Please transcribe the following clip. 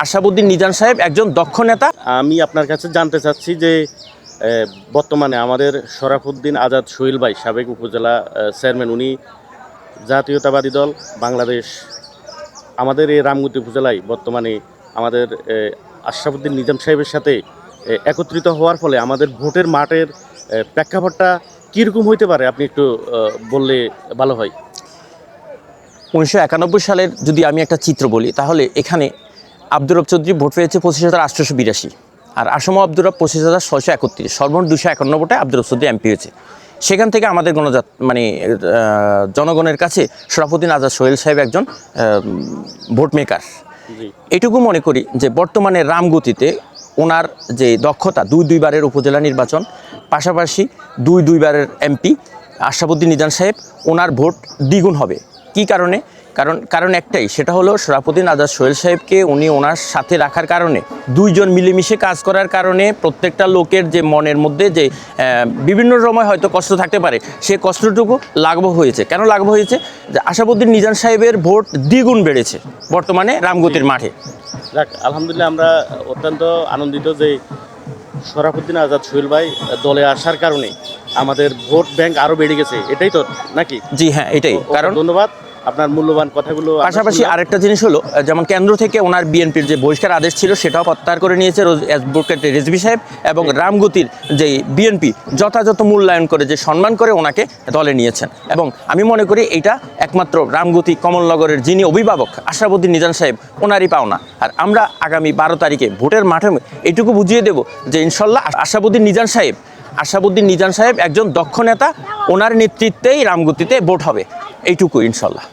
আশাবুদ্দিন নিজান সাহেব একজন দক্ষ নেতা। আমি আপনার কাছে জানতে চাচ্ছি যে বর্তমানে আমাদের শরাফুদ্দিন আজাদ সোহেল ভাই সাবেক উপজেলা চেয়ারম্যান, উনি জাতীয়তাবাদী দল বাংলাদেশ আমাদের এই রামগতি উপজেলায় বর্তমানে আমাদের আশরাফুদ্দিন নিজাম সাহেবের সাথে একত্রিত হওয়ার ফলে আমাদের ভোটের মাঠের প্রেক্ষাপটটা কীরকম হইতে পারে, আপনি একটু বললে ভালো হয়। 1991 সালের যদি আমি একটা চিত্র বলি, তাহলে এখানে আব্দুর রব চৌধুরী ভোট পেয়েছে 25,882, আর আসম আব্দুর রব 25,631, সর্বমোট 251 ভোটে আব্দুর রব চৌধুরী এমপি হয়েছে। সেখান থেকে আমাদের জনগণের কাছে শরাফুদ্দিন আজাদ সোহেল সাহেব একজন ভোট মেকার। এটুকু মনে করি যে বর্তমানে রামগতিতে ওনার যে দক্ষতা, দুইবারের উপজেলা নির্বাচন, পাশাপাশি দুইবারের এমপি আশরাফুদ্দিন নিজান সাহেব, ওনার ভোট দ্বিগুণ হবে। কি কারণে? কারণ একটাই, সেটা হলো শরাফুদ্দিন আজাদ সোহেল সাহেবকে উনি ওনার সাথে রাখার কারণে, দুইজন মিলেমিশে কাজ করার কারণে প্রত্যেকটা লোকের যে মনের মধ্যে যে বিভিন্ন সময় হয়তো কষ্ট থাকতে পারে, সে কষ্টটুকু লাঘব হয়েছে। কেন লাঘব হয়েছে? যে আশরাফুদ্দিন নিজান সাহেবের ভোট দ্বিগুণ বেড়েছে বর্তমানে রামগতির মাঠে। যাক, আলহামদুলিল্লাহ, আমরা অত্যন্ত আনন্দিত যে শরাফুদ্দিন আজাদ সোহেল ভাই দলে আসার কারণে আমাদের ভোট ব্যাংক আরও বেড়ে গেছে, এটাই তো নাকি? জি হ্যাঁ, এটাই কারণ। ধন্যবাদ আপনার মূল্যবান কথাগুলো। পাশাপাশি আরেকটা জিনিস হলো, যেমন কেন্দ্র থেকে ওনার বিএনপির যে বহিষ্কার আদেশ ছিল সেটাও প্রত্যাহার করে নিয়েছে অ্যাডভোকেট রেজভী সাহেব, এবং রামগতির যে বিএনপি যথাযথ মূল্যায়ন করে, যে সম্মান করে ওনাকে দলে নিয়েছেন। এবং আমি মনে করি এইটা একমাত্র রামগতি কমলনগরের যিনি অভিভাবক আশরাফুদ্দিন নিজান সাহেব, ওনারই পাওনা। আর আমরা আগামী 12 তারিখে ভোটের মাঠে এইটুকু বুঝিয়ে দেব যে ইনশাল্লাহ আশরাফুদ্দিন নিজান সাহেব একজন দক্ষ নেতা, ওনার নেতৃত্বেই রামগতিতে ভোট হবে, এইটুকু ইনশাল্লাহ।